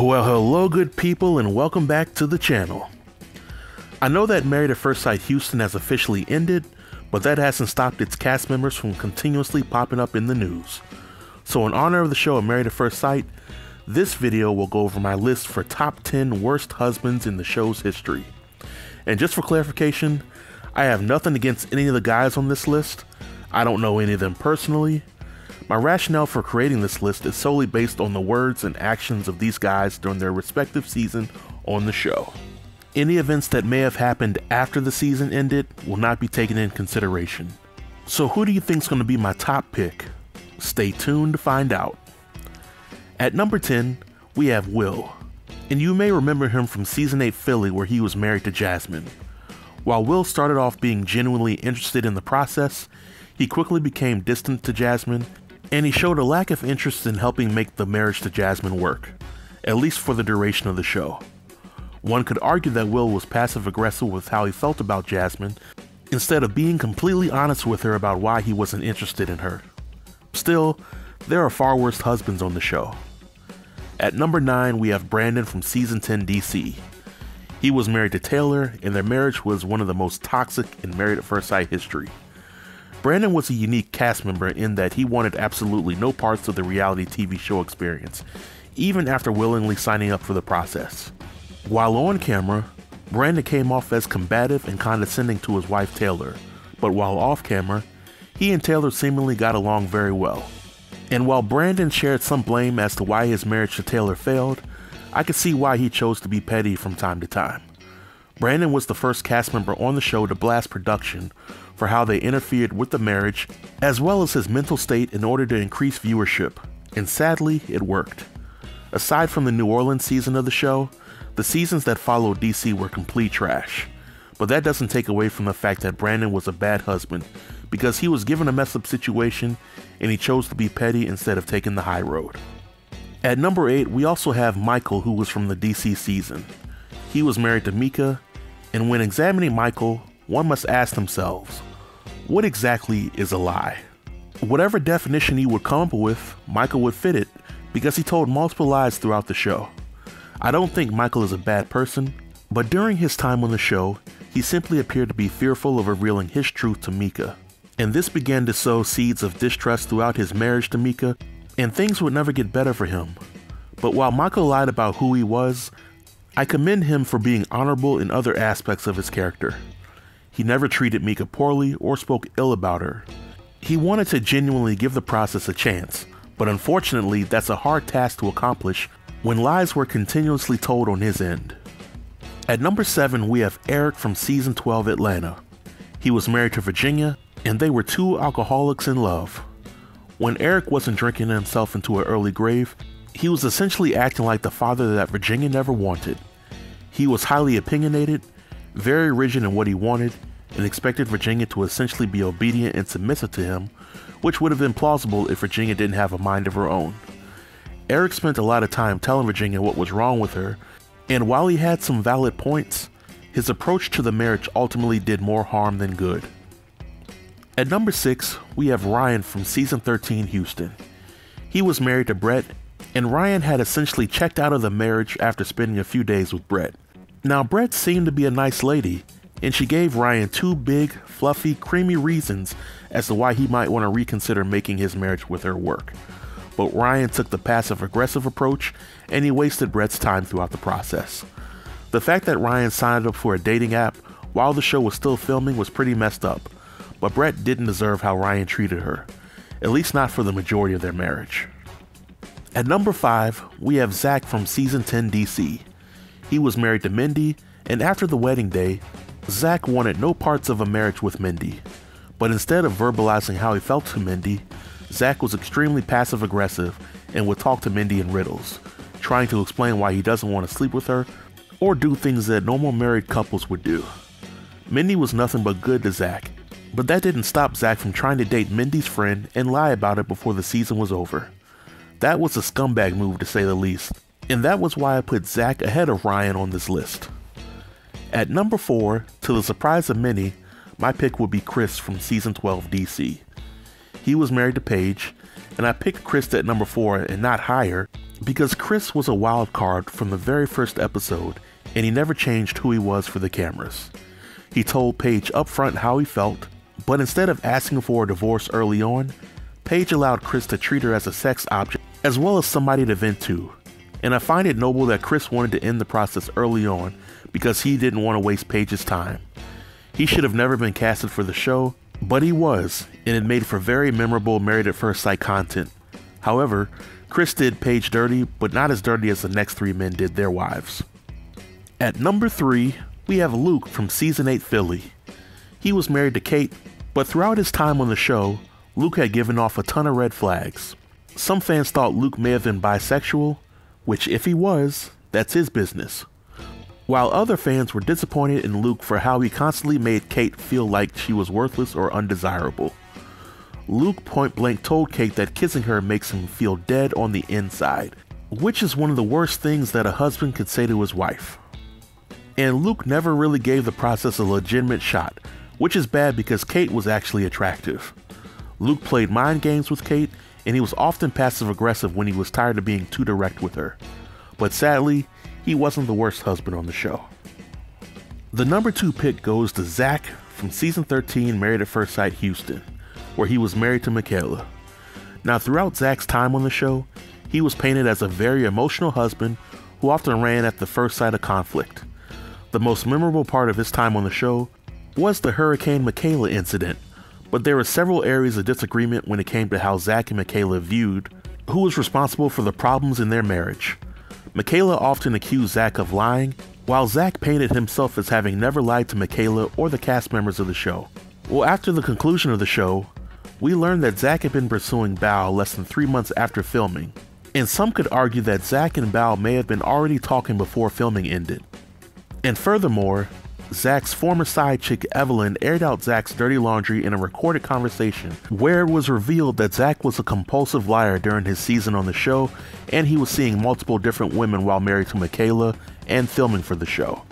Well, hello good people and welcome back to the channel. I know that Married at First Sight Houston has officially ended, but that hasn't stopped its cast members from continuously popping up in the news. So in honor of the show of Married at First Sight, this video will go over my list for top 10 worst husbands in the show's history. And just for clarification, I have nothing against any of the guys on this list. I don't know any of them personally. My rationale for creating this list is solely based on the words and actions of these guys during their respective season on the show. Any events that may have happened after the season ended will not be taken in consideration. So who do you think is going to be my top pick? Stay tuned to find out. At number 10, we have Will. And you may remember him from season 8 Philly where he was married to Jasmine. While Will started off being genuinely interested in the process, he quickly became distant to Jasmine, and he showed a lack of interest in helping make the marriage to Jasmine work, at least for the duration of the show. One could argue that Will was passive-aggressive with how he felt about Jasmine, instead of being completely honest with her about why he wasn't interested in her. Still, there are far worse husbands on the show. At number 9, we have Brandon from season 10 DC. He was married to Taylor, and their marriage was one of the most toxic in Married at First Sight history. Brandon was a unique cast member in that he wanted absolutely no parts of the reality TV show experience, even after willingly signing up for the process. While on camera, Brandon came off as combative and condescending to his wife Taylor, but while off camera, he and Taylor seemingly got along very well. And while Brandon shared some blame as to why his marriage to Taylor failed, I could see why he chose to be petty from time to time. Brandon was the first cast member on the show to blast production for how they interfered with the marriage, as well as his mental state in order to increase viewership, and sadly, it worked. Aside from the New Orleans season of the show, the seasons that followed DC were complete trash. But that doesn't take away from the fact that Brandon was a bad husband, because he was given a messed up situation and he chose to be petty instead of taking the high road. At number 8, we also have Michael, who was from the DC season. He was married to Mika, and when examining Michael, one must ask themselves, what exactly is a lie? Whatever definition he would come up with, Michael would fit it, because he told multiple lies throughout the show. I don't think Michael is a bad person, but during his time on the show, he simply appeared to be fearful of revealing his truth to Mika. And this began to sow seeds of distrust throughout his marriage to Mika, and things would never get better for him. But while Michael lied about who he was, I commend him for being honorable in other aspects of his character. He never treated Mika poorly or spoke ill about her. He wanted to genuinely give the process a chance, but unfortunately that's a hard task to accomplish when lies were continuously told on his end. At number 7, we have Eric from season 12 Atlanta. He was married to Virginia, and they were two alcoholics in love. When Eric wasn't drinking himself into an early grave, he was essentially acting like the father that Virginia never wanted. He was highly opinionated, very rigid in what he wanted, and expected Virginia to essentially be obedient and submissive to him, which would have been plausible if Virginia didn't have a mind of her own. Eric spent a lot of time telling Virginia what was wrong with her, and while he had some valid points, his approach to the marriage ultimately did more harm than good. At number 6, we have Ryan from season 13 Houston. He was married to Brett, and Ryan had essentially checked out of the marriage after spending a few days with Brett. Now Brett seemed to be a nice lady, and she gave Ryan two big, fluffy, creamy reasons as to why he might want to reconsider making his marriage with her work. But Ryan took the passive-aggressive approach, and he wasted Brett's time throughout the process. The fact that Ryan signed up for a dating app while the show was still filming was pretty messed up, but Brett didn't deserve how Ryan treated her, at least not for the majority of their marriage. At number 5, we have Zach from season 10 DC. He was married to Mindy, and after the wedding day, Zach wanted no parts of a marriage with Mindy. But instead of verbalizing how he felt to Mindy, Zach was extremely passive-aggressive and would talk to Mindy in riddles, trying to explain why he doesn't want to sleep with her or do things that normal married couples would do. Mindy was nothing but good to Zach, but that didn't stop Zach from trying to date Mindy's friend and lie about it before the season was over. That was a scumbag move to say the least, and that was why I put Zach ahead of Ryan on this list. At number 4, to the surprise of many, my pick would be Chris from season 12 DC. He was married to Paige, and I picked Chris at number 4 and not higher because Chris was a wild card from the very first episode, and he never changed who he was for the cameras. He told Paige upfront how he felt, but instead of asking for a divorce early on, Paige allowed Chris to treat her as a sex object as well as somebody to vent to. And I find it noble that Chris wanted to end the process early on because he didn't want to waste Paige's time. He should have never been casted for the show, but he was, and it made for very memorable Married at First Sight content. However, Chris did Paige dirty, but not as dirty as the next 3 men did their wives. At number 3, we have Luke from Season 8 Philly. He was married to Kate, but throughout his time on the show, Luke had given off a ton of red flags. Some fans thought Luke may have been bisexual, which if he was, that's his business. While other fans were disappointed in Luke for how he constantly made Kate feel like she was worthless or undesirable. Luke point blank told Kate that kissing her makes him feel dead on the inside, which is one of the worst things that a husband could say to his wife. And Luke never really gave the process a legitimate shot, which is bad because Kate was actually attractive. Luke played mind games with Kate, and he was often passive aggressive when he was tired of being too direct with her. But sadly, he wasn't the worst husband on the show. The number 2 pick goes to Zach from Season 13 Married at First Sight Houston, where he was married to Michaela. Now throughout Zach's time on the show, he was painted as a very emotional husband who often ran at the first sight of conflict. The most memorable part of his time on the show was the Hurricane Michaela incident, but there were several areas of disagreement when it came to how Zach and Michaela viewed who was responsible for the problems in their marriage. Michaela often accused Zach of lying, while Zach painted himself as having never lied to Michaela or the cast members of the show. Well, after the conclusion of the show, we learned that Zach had been pursuing Bao less than 3 months after filming, and some could argue that Zach and Bao may have been already talking before filming ended. And furthermore, Zach's former side chick Evelyn aired out Zach's dirty laundry in a recorded conversation where it was revealed that Zach was a compulsive liar during his season on the show, and he was seeing multiple different women while married to Michaela and filming for the show.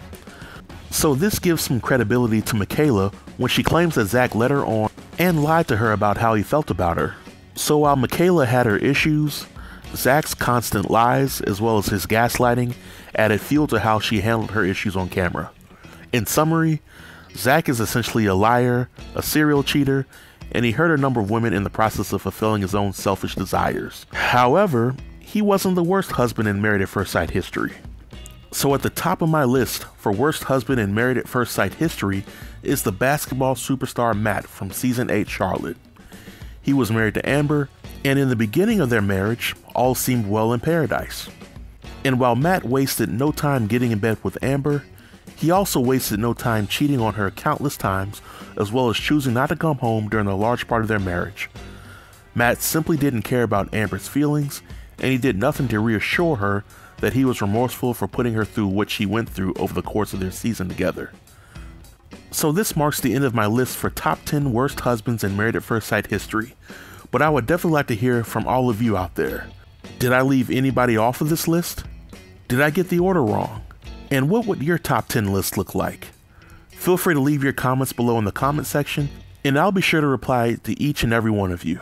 So this gives some credibility to Michaela when she claims that Zach led her on and lied to her about how he felt about her. So while Michaela had her issues, Zach's constant lies as well as his gaslighting added fuel to how she handled her issues on camera. In summary, Zach is essentially a liar, a serial cheater, and he hurt a number of women in the process of fulfilling his own selfish desires. However, he wasn't the worst husband in Married at First Sight history. So at the top of my list for worst husband in Married at First Sight history is the basketball superstar Matt from Season 8 Charlotte. He was married to Amber, and in the beginning of their marriage, all seemed well in paradise. And while Matt wasted no time getting in bed with Amber, he also wasted no time cheating on her countless times, as well as choosing not to come home during a large part of their marriage. Matt simply didn't care about Amber's feelings, and he did nothing to reassure her that he was remorseful for putting her through what she went through over the course of their season together. So this marks the end of my list for top 10 worst husbands in Married at First Sight history, but I would definitely like to hear from all of you out there. Did I leave anybody off of this list? Did I get the order wrong? And what would your top 10 list look like? Feel free to leave your comments below in the comment section, and I'll be sure to reply to each and every one of you.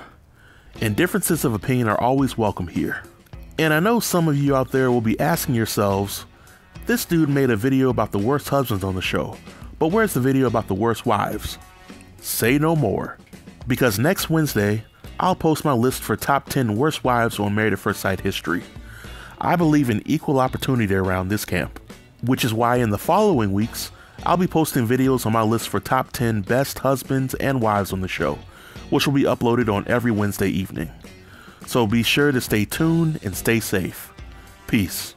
And differences of opinion are always welcome here. And I know some of you out there will be asking yourselves, this dude made a video about the worst husbands on the show, but where's the video about the worst wives? Say no more, because next Wednesday, I'll post my list for top 10 worst wives on Married at First Sight history. I believe in equal opportunity around this camp, which is why in the following weeks, I'll be posting videos on my list for top 10 best husbands and wives on the show, which will be uploaded on every Wednesday evening. So be sure to stay tuned and stay safe. Peace.